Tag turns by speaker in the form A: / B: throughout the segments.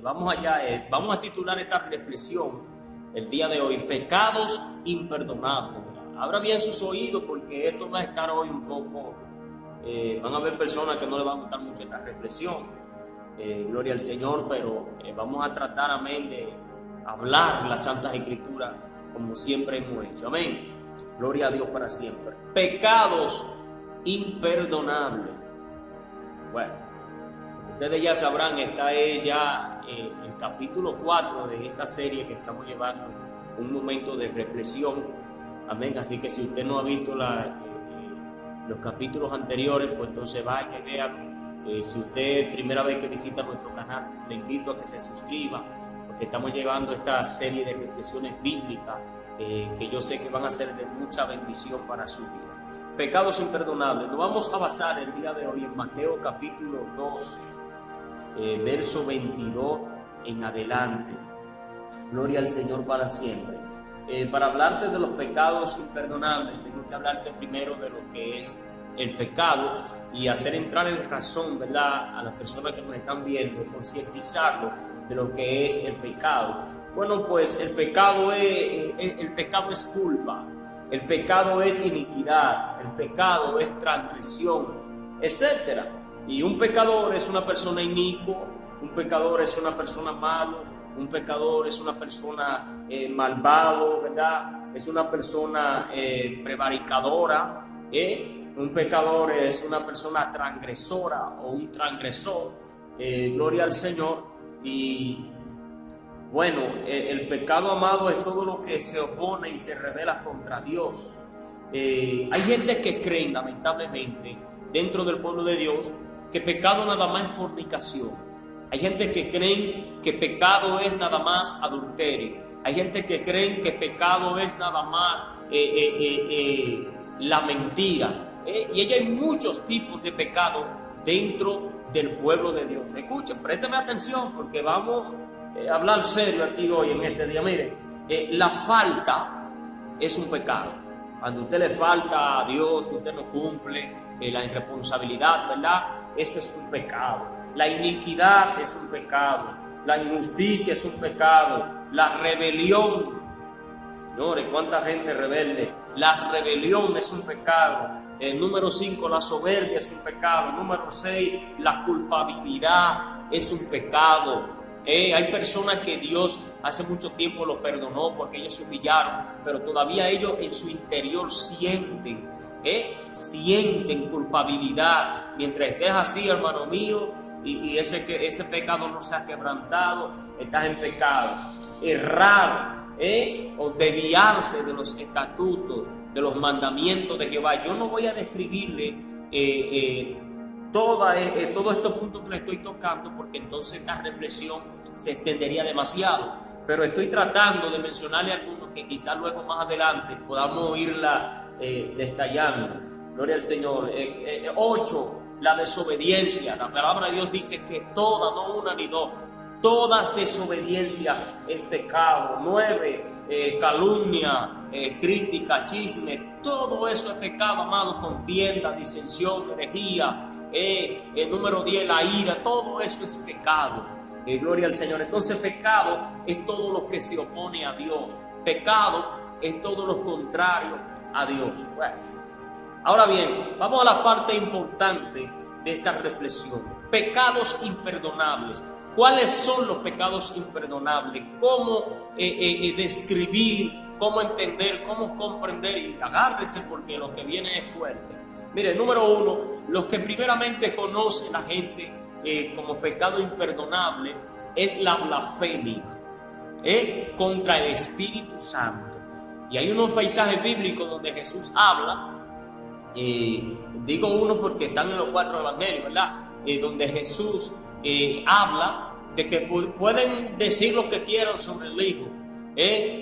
A: Vamos allá, vamos a titular esta reflexión el día de hoy: pecados imperdonables. Abra bien sus oídos porque esto va a estar hoy un poco, van a haber personas que no les va a gustar mucho esta reflexión, gloria al Señor, pero vamos a tratar, amén, de hablar las Santas Escrituras como siempre hemos hecho, amén, gloria a Dios para siempre. Pecados imperdonables. Bueno, ustedes ya sabrán, esta es ya el capítulo 4 de esta serie que estamos llevando, un momento de reflexión, amén. Así que si usted no ha visto los capítulos anteriores, pues entonces vaya y vea. Si usted es primera vez que visita nuestro canal, le invito a que se suscriba, porque estamos llevando esta serie de reflexiones bíblicas que yo sé que van a ser de mucha bendición para su vida. Pecados imperdonables. Nos vamos a basar el día de hoy en Mateo capítulo 2, verso 22 en adelante. Gloria al Señor para siempre. Para hablarte de los pecados imperdonables, tengo que hablarte primero de lo que es el pecado y hacer entrar en razón, ¿verdad?, a las personas que nos están viendo, concientizarlos de lo que es el pecado. Bueno, pues el pecado es culpa, el pecado es iniquidad, el pecado es transgresión, etcétera. Y un pecador es una persona inicua, un pecador es una persona malo, un pecador es una persona malvado, ¿verdad? Es una persona prevaricadora, un pecador es una persona transgresora o un transgresor, gloria al Señor. Y bueno, el pecado, amado, es todo lo que se opone y se revela contra Dios. Hay gente que cree, lamentablemente, dentro del pueblo de Dios, que pecado nada más es fornicación. Hay gente que creen que pecado es nada más adulterio. Hay gente que creen que pecado es nada más la mentira. Y hay muchos tipos de pecado dentro del pueblo de Dios. Escuchen, présteme atención porque vamos a hablar serio aquí hoy en este día. Miren, la falta es un pecado. Cuando usted le falta a Dios, que usted no cumple la irresponsabilidad, ¿verdad? Eso es un pecado. La iniquidad es un pecado. La injusticia es un pecado. La rebelión. Señores, ¿cuánta gente rebelde? La rebelión es un pecado. Número 5, la soberbia es un pecado. Número 6, la culpabilidad es un pecado. Hay personas que Dios hace mucho tiempo los perdonó porque ellos se humillaron, pero todavía ellos en su interior sienten culpabilidad. Mientras estés así, hermano mío, y ese pecado no se ha quebrantado, estás en pecado. Errar, o desviarse de los estatutos, de los mandamientos de Jehová. Yo no voy a describirle todos estos puntos que le estoy tocando, porque entonces esta reflexión se extendería demasiado, pero estoy tratando de mencionarle algunos que quizás luego más adelante podamos irla detallando. Gloria al Señor. 8, la desobediencia. La palabra de Dios dice que toda, no una ni dos, toda desobediencia es pecado. 9, calumnia, crítica, chisme, todo eso es pecado, amado. Contienda, disensión, herejía. Número 10, la ira, todo eso es pecado. Gloria al Señor. Entonces pecado es todo lo que se opone a Dios. Pecado es todo lo contrario a Dios. Bueno, ahora bien, vamos a la parte importante de esta reflexión. Pecados imperdonables. ¿Cuáles son los pecados imperdonables? ¿Cómo describir? ¿Cómo entender? ¿Cómo comprender? Y agárrese porque lo que viene es fuerte. Mire, número 1, los que primeramente conocen la gente como pecado imperdonable es la blasfemia contra el Espíritu Santo. Y hay unos pasajes bíblicos donde Jesús habla, digo uno porque están en los 4 evangelios, ¿verdad? Donde Jesús habla de que pueden decir lo que quieran sobre el Hijo,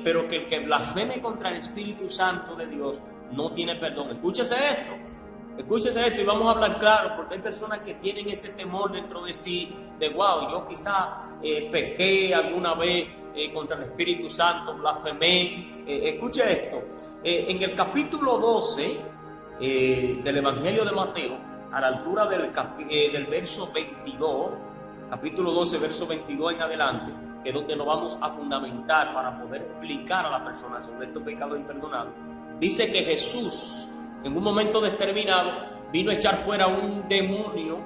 A: pero que el que blasfeme contra el Espíritu Santo de Dios no tiene perdón. Escúchese esto y vamos a hablar claro, porque hay personas que tienen ese temor dentro de sí, de wow, yo quizás pequé alguna vez contra el Espíritu Santo, blasfemé. Escuche esto, en el capítulo 12 del Evangelio de Mateo, a la altura del verso 22, capítulo 12, verso 22 en adelante, que es donde nos vamos a fundamentar para poder explicar a la persona sobre estos pecados imperdonables. Dice que Jesús, en un momento determinado, vino a echar fuera un demonio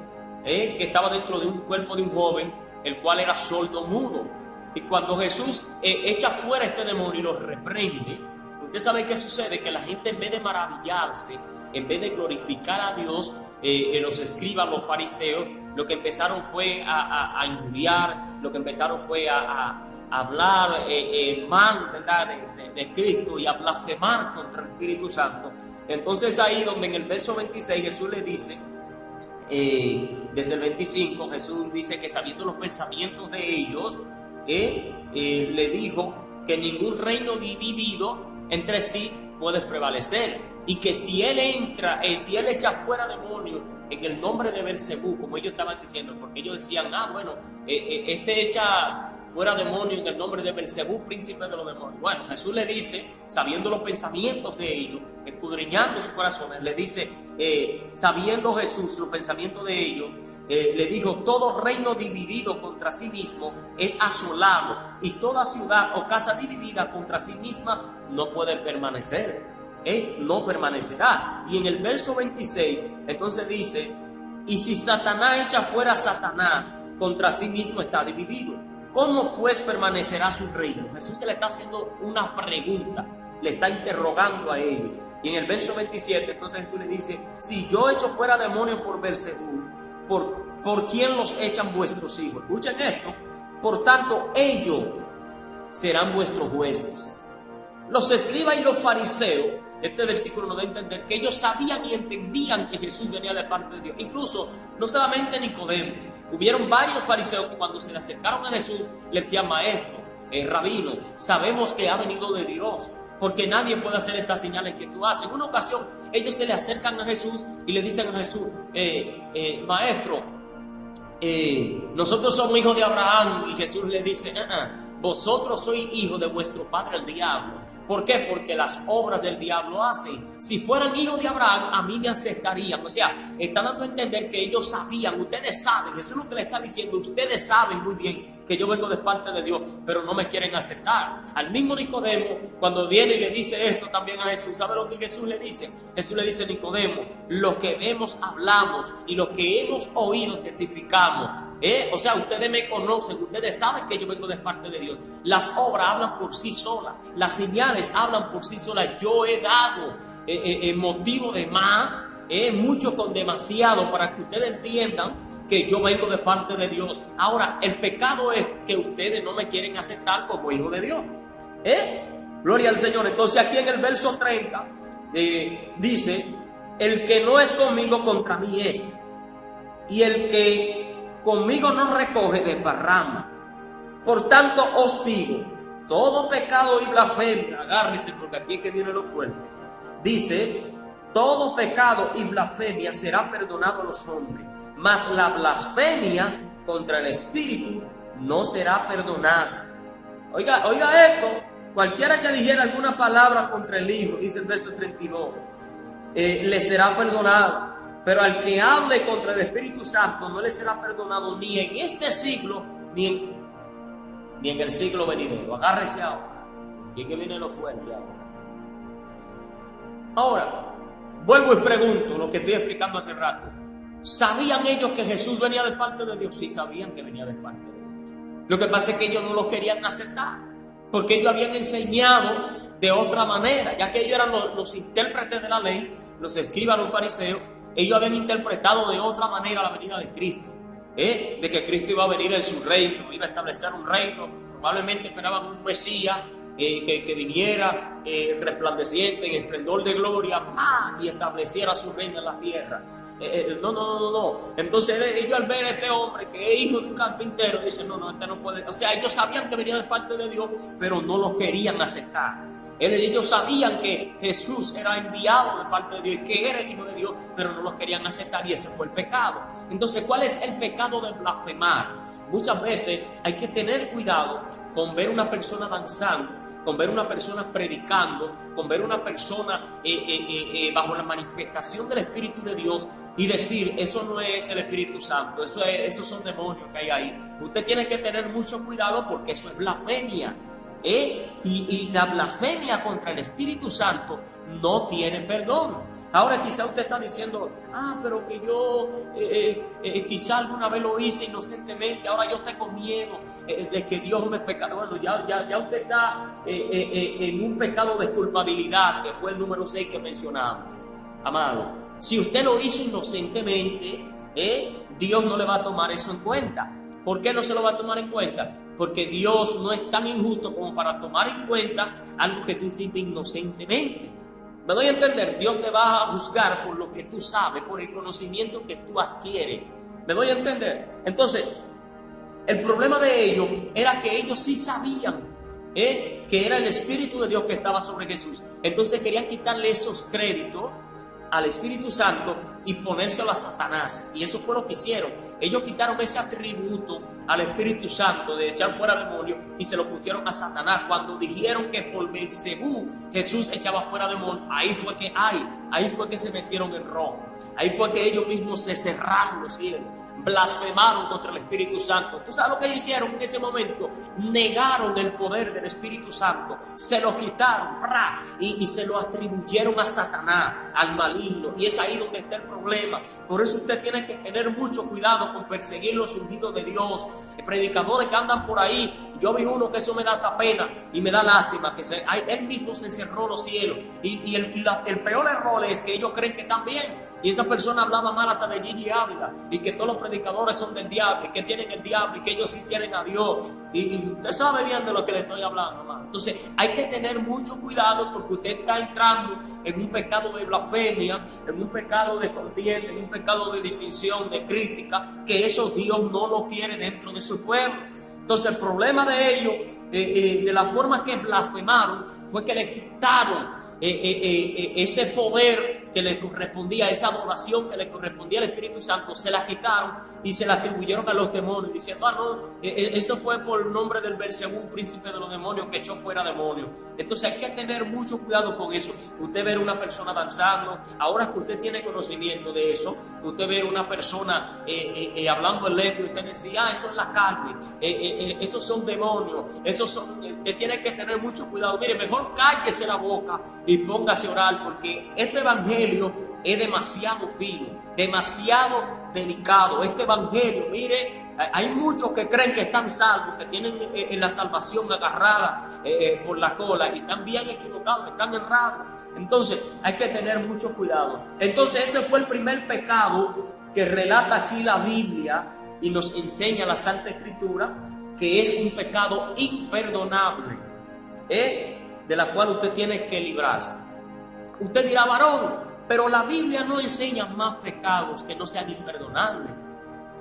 A: que estaba dentro de un cuerpo de un joven, el cual era sordo mudo. Y cuando Jesús echa fuera este demonio y lo reprende, usted sabe qué sucede, que la gente, en vez de maravillarse, en vez de glorificar a Dios, los escribas, los fariseos, lo que empezaron fue a injuriar, lo que empezaron fue a hablar mal, ¿verdad?, de Cristo, y a blasfemar contra el Espíritu Santo. Entonces ahí donde en el verso 26 Jesús le dice, desde el 25, Jesús dice que sabiendo los pensamientos de ellos, le dijo que ningún reino dividido entre sí puede prevalecer, y que si él echa fuera demonios en el nombre de Belcebú, como ellos estaban diciendo, porque ellos decían, este echa fuera demonios en el nombre de Belcebú, príncipe de los demonios. Bueno, Jesús le dice, sabiendo los pensamientos de ellos, escudriñando sus corazones, le dice, sabiendo Jesús los pensamientos de ellos, le dijo, todo reino dividido contra sí mismo es asolado, y toda ciudad o casa dividida contra sí misma no puede permanecer. No permanecerá. Y en el verso 26 entonces dice, y si Satanás echa fuera a Satanás, contra sí mismo está dividido, ¿cómo pues permanecerá su reino? Jesús se le está haciendo una pregunta, le está interrogando a ellos. Y en el verso 27 entonces Jesús le dice, si yo echo fuera demonios por Belcebú, ¿por quién los echan vuestros hijos? Escuchen esto, por tanto ellos serán vuestros jueces. Los escribas y los fariseos, este versículo nos da a entender que ellos sabían y entendían que Jesús venía de parte de Dios. Incluso, no solamente Nicodemo, hubieron varios fariseos que cuando se le acercaron a Jesús le decían, maestro, rabino, sabemos que ha venido de Dios, porque nadie puede hacer estas señales que tú haces. En una ocasión ellos se le acercan a Jesús y le dicen a Jesús, maestro, nosotros somos hijos de Abraham. Y Jesús le dice, vosotros sois hijos de vuestro padre el diablo. ¿Por qué? Porque las obras del diablo hacen. Si fueran hijos de Abraham, a mí me aceptarían. O sea, está dando a entender que ellos sabían, ustedes saben, eso es lo que le está diciendo, ustedes saben muy bien que yo vengo de parte de Dios, pero no me quieren aceptar. Al mismo Nicodemo, cuando viene y le dice esto también a Jesús, ¿sabe lo que Jesús le dice? Jesús le dice a Nicodemo, lo que vemos hablamos, y lo que hemos oído testificamos. O sea, ustedes me conocen, ustedes saben que yo vengo de parte de Dios. Las obras hablan por sí solas, las señales hablan por sí solas. Yo he dado motivo de más, mucho con demasiado, para que ustedes entiendan que yo vengo de parte de Dios. Ahora, el pecado es que ustedes no me quieren aceptar como hijo de Dios. Gloria al Señor. Entonces aquí en el verso 30 dice, el que no es conmigo contra mí es, y el que conmigo no recoge desparrama. Por tanto os digo, todo pecado y blasfemia, agárrese porque aquí es que viene lo fuerte. Dice, todo pecado y blasfemia será perdonado a los hombres, mas la blasfemia contra el Espíritu no será perdonada. Oiga esto, cualquiera que dijera alguna palabra contra el Hijo, dice el verso 32, le será perdonado. Pero al que hable contra el Espíritu Santo no le será perdonado ni en este siglo ni en el siglo venidero. Agárrese ahora, y que viene lo fuerte ahora. Ahora, vuelvo y pregunto lo que estoy explicando hace rato. ¿Sabían ellos que Jesús venía de parte de Dios? Sí, sabían que venía de parte de Dios. Lo que pasa es que ellos no lo querían aceptar, porque ellos habían enseñado de otra manera, ya que ellos eran los intérpretes de la ley, los escribas, los fariseos. Ellos habían interpretado de otra manera la venida de Cristo, de que Cristo iba a venir en su reino, iba a establecer un reino. Probablemente esperaban un Mesías que viniera resplandeciente en esplendor de gloria, y estableciera su reino en la tierra. No. Entonces ellos, al ver a este hombre que es hijo de un carpintero, dicen, no, este no puede. O sea, ellos sabían que venía de parte de Dios, pero no lo querían aceptar. Ellos sabían que Jesús era enviado de parte de Dios, que era el Hijo de Dios, pero no lo querían aceptar, y ese fue el pecado. Entonces, ¿cuál es el pecado de blasfemar? Muchas veces hay que tener cuidado con ver una persona danzando, con ver una persona predicando equivocando con ver una persona bajo la manifestación del Espíritu de Dios y decir, eso no es el Espíritu Santo, esos son demonios que hay ahí. Usted tiene que tener mucho cuidado porque eso es blasfemia. Y la blasfemia contra el Espíritu Santo no tiene perdón. Ahora quizá usted está diciendo, pero que yo quizá alguna vez lo hice inocentemente, ahora yo tengo miedo de que Dios me pecado. Bueno, ya usted está en un pecado de culpabilidad, que fue el número 6 que mencionamos. Amado, si usted lo hizo inocentemente, Dios no le va a tomar eso en cuenta. ¿Por qué no se lo va a tomar en cuenta? Porque Dios no es tan injusto como para tomar en cuenta algo que tú hiciste inocentemente. Me doy a entender, Dios te va a juzgar por lo que tú sabes, por el conocimiento que tú adquieres. Me doy a entender. Entonces, el problema de ellos era que ellos sí sabían que era el Espíritu de Dios que estaba sobre Jesús. Entonces querían quitarle esos créditos al Espíritu Santo y ponérselo a Satanás. Y eso fue lo que hicieron. Ellos quitaron ese atributo al Espíritu Santo de echar fuera demonios y se lo pusieron a Satanás. Cuando dijeron que por Belcebú Jesús echaba fuera demonios, ahí fue que se metieron en rojo. Ahí fue que ellos mismos se cerraron los cielos, blasfemaron contra el Espíritu Santo. ¿Tú sabes lo que ellos hicieron en ese momento? Negaron el poder del Espíritu Santo, se lo quitaron y se lo atribuyeron a Satanás, al maligno. Y es ahí donde está el problema. Por eso usted tiene que tener mucho cuidado con perseguir los ungidos de Dios. Predicadores que andan por ahí, yo vi uno que eso me da hasta pena y me da lástima, que él mismo se cerró los cielos. Y el peor error es que ellos creen que están bien. Y esa persona hablaba mal hasta de Gigi Ávila, y que todos los predicadores son del diablo, y que tienen el diablo, y que ellos sí tienen a Dios. Y usted sabe bien de lo que le estoy hablando, hermano. Entonces hay que tener mucho cuidado, porque usted está entrando en un pecado de blasfemia, en un pecado de contienda, en un pecado de distinción, de crítica, que eso Dios no lo quiere dentro de su pueblo. Entonces el problema de ellos, de la forma que blasfemaron, fue que le quitaron ese poder que le correspondía, esa adoración que le correspondía al Espíritu Santo, se la quitaron y se la atribuyeron a los demonios, diciendo, eso fue por el nombre del Belcebú, príncipe de los demonios, que echó fuera demonios. Entonces hay que tener mucho cuidado con eso. Usted ve una persona danzando, ahora que usted tiene conocimiento de eso, usted ve una persona hablando en lengua y usted decía, eso es la carne, esos son demonios, usted tiene que tener mucho cuidado. Mire, mejor cállese la boca y póngase a orar, porque este evangelio es demasiado fino, demasiado delicado. Este evangelio, mire, hay muchos que creen que están salvos, que tienen la salvación agarrada por la cola, y están bien equivocados, están errados. Entonces hay que tener mucho cuidado. Entonces ese fue el primer pecado que relata aquí la Biblia y nos enseña la Santa Escritura, que es un pecado imperdonable, de la cual usted tiene que librarse. Usted dirá, varón, pero la Biblia no enseña más pecados que no sean imperdonables.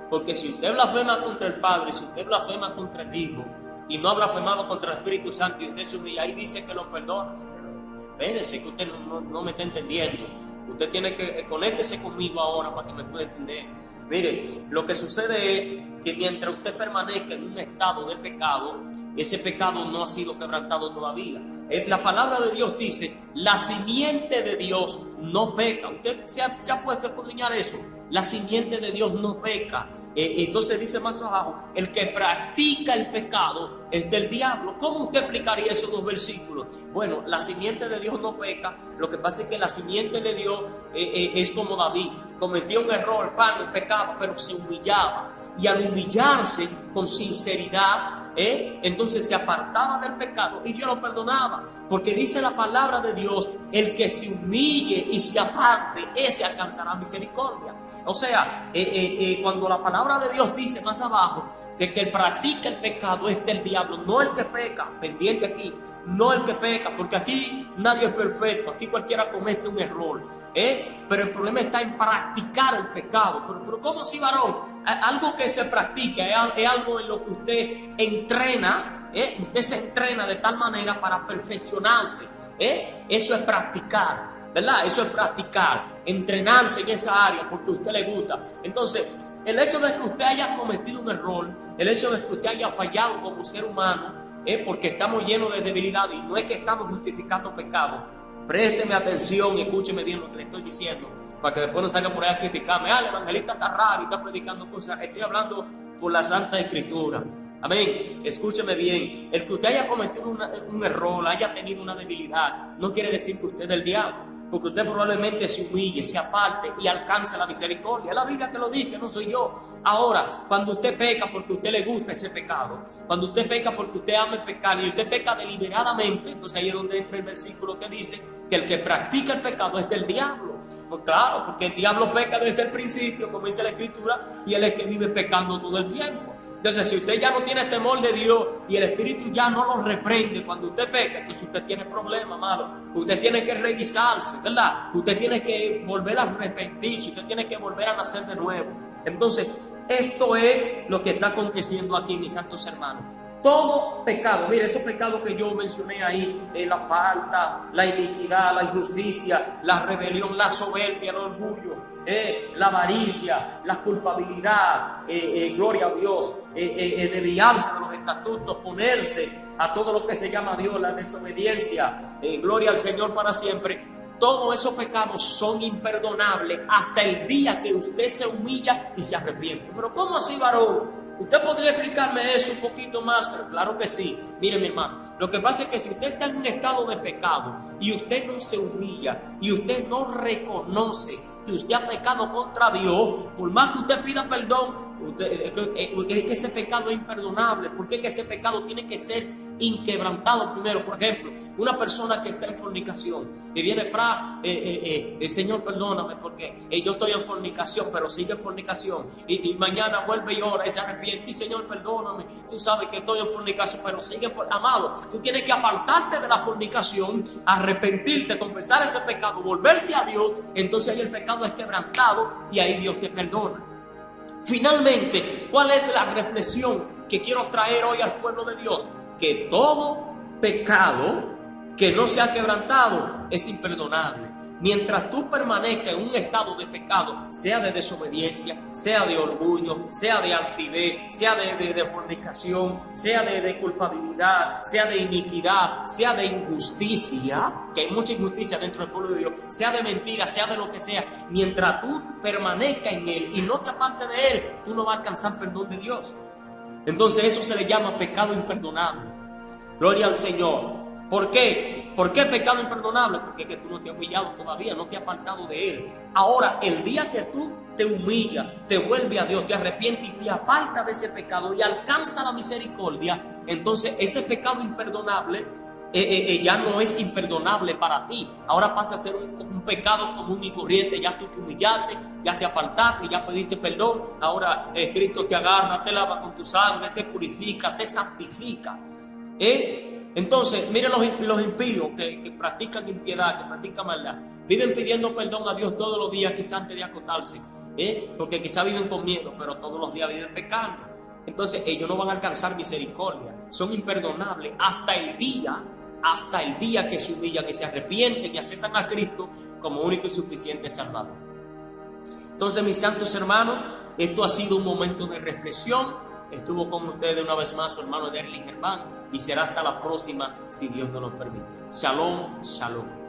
A: Porque si usted blasfema contra el Padre, si usted blasfema contra el Hijo y no ha blasfemado contra el Espíritu Santo, y usted se humilla, ahí dice que lo perdona. Espérese, que usted no me está entendiendo. Usted tiene que conéctese conmigo ahora para que me pueda entender. Mire, lo que sucede es que mientras usted permanezca en un estado de pecado, ese pecado no ha sido quebrantado todavía. La palabra de Dios dice, la simiente de Dios no peca. Usted se ha puesto a escudriñar eso. La simiente de Dios no peca. Entonces dice más abajo, el que practica el pecado es del diablo. ¿Cómo usted explicaría esos dos versículos? Bueno, la simiente de Dios no peca. Lo que pasa es que la simiente de Dios es como David. Cometió un error, pecaba, pero se humillaba. Y al humillarse con sinceridad, entonces se apartaba del pecado y Dios lo perdonaba, porque dice la palabra de Dios, el que se humille y se aparte, ese alcanzará misericordia. O sea, cuando la palabra de Dios dice más abajo de que el practica el pecado es del diablo, no el que peca, pendiente aquí, no el que peca, porque aquí nadie es perfecto, aquí cualquiera comete un error, pero el problema está en practicar el pecado. Pero ¿cómo así, varón? Algo que se practica es algo en lo que usted entrena, usted se entrena de tal manera para perfeccionarse, eso es practicar, ¿verdad? Eso es practicar, entrenarse en esa área porque a usted le gusta. Entonces, El hecho de que usted haya cometido un error, el hecho de que usted haya fallado como ser humano, es porque estamos llenos de debilidad y no es que estamos justificando pecado. Présteme atención y escúcheme bien lo que le estoy diciendo, para que después no salga por ahí a criticarme. El evangelista está raro y está predicando cosas. Estoy hablando por la Santa Escritura. Amén. Escúcheme bien. El que usted haya cometido un error, haya tenido una debilidad, no quiere decir que usted es del diablo. Porque usted probablemente se humille, se aparte y alcance la misericordia. Es la Biblia que lo dice, no soy yo. Ahora, cuando usted peca porque a usted le gusta ese pecado, cuando usted peca porque usted ama el pecado y usted peca deliberadamente, entonces ahí es donde entra el versículo que dice que el que practica el pecado es del diablo. Pues claro, porque el diablo peca desde el principio, como dice la Escritura, y él es el que vive pecando todo el tiempo. Entonces, si usted ya no tiene temor de Dios y el Espíritu ya no lo reprende cuando usted peca, entonces usted tiene problemas, amado. Usted tiene que revisarse, ¿verdad? Usted tiene que volver a arrepentirse, usted tiene que volver a nacer de nuevo. Entonces, esto es lo que está aconteciendo aquí, mis santos hermanos. Todo pecado, mire, esos pecados que yo mencioné ahí, la falta, la iniquidad, la injusticia, la rebelión, la soberbia, el orgullo, la avaricia, la culpabilidad, gloria a Dios, desviarse de los estatutos, ponerse a todo lo que se llama Dios, la desobediencia, gloria al Señor para siempre. Todos esos pecados son imperdonables hasta el día que usted se humilla y se arrepiente. Pero ¿cómo así, varón? ¿Usted podría explicarme eso un poquito más? Pero claro que sí. Mire, mi hermano, lo que pasa es que si usted está en un estado de pecado y usted no se humilla y usted no reconoce que usted ha pecado contra Dios, por más que usted pida perdón, es que ese pecado es imperdonable, porque es que ese pecado tiene que ser inquebrantado primero. Por ejemplo, una persona que está en fornicación y viene para Señor, perdóname porque yo estoy en fornicación, pero sigue en fornicación y mañana vuelve y ora y se arrepiente y Señor, perdóname, tú sabes que estoy en fornicación, pero sigue amado. Tú tienes que apartarte de la fornicación, arrepentirte, confesar ese pecado, volverte a Dios. Entonces ahí el pecado es quebrantado y ahí Dios te perdona. Finalmente, ¿cuál es la reflexión que quiero traer hoy al pueblo de Dios? Que todo pecado que no sea quebrantado es imperdonable. Mientras tú permanezcas en un estado de pecado, sea de desobediencia, sea de orgullo, sea de altivez, sea de fornicación, sea de culpabilidad, sea de iniquidad, sea de injusticia, que hay mucha injusticia dentro del pueblo de Dios, sea de mentira, sea de lo que sea, mientras tú permanezcas en él y no te apartes de él, tú no vas a alcanzar perdón de Dios. Entonces eso se le llama pecado imperdonable. Gloria al Señor. ¿Por qué? ¿Por qué pecado imperdonable? Porque es que tú no te has humillado todavía, no te has apartado de él. Ahora, el día que tú te humillas, te vuelves a Dios, te arrepientes y te apartas de ese pecado y alcanza la misericordia, entonces ese pecado imperdonable ya no es imperdonable para ti. Ahora pasa a ser un pecado común y corriente. Ya tú te humillaste, ya te apartaste, ya pediste perdón. Ahora Cristo te agarra, te lava con tu sangre, te purifica, te santifica. Entonces, miren los impíos que practican impiedad, que practican maldad, viven pidiendo perdón a Dios todos los días, quizás antes de acostarse, porque quizás viven con miedo, pero todos los días viven pecando. Entonces, ellos no van a alcanzar misericordia, son imperdonables hasta el día que se humillan, que se arrepienten y aceptan a Cristo como único y suficiente Salvador. Entonces, mis santos hermanos, esto ha sido un momento de reflexión. Estuvo con ustedes una vez más su hermano Derling Germán y será hasta la próxima si Dios nos lo permite. Shalom, shalom.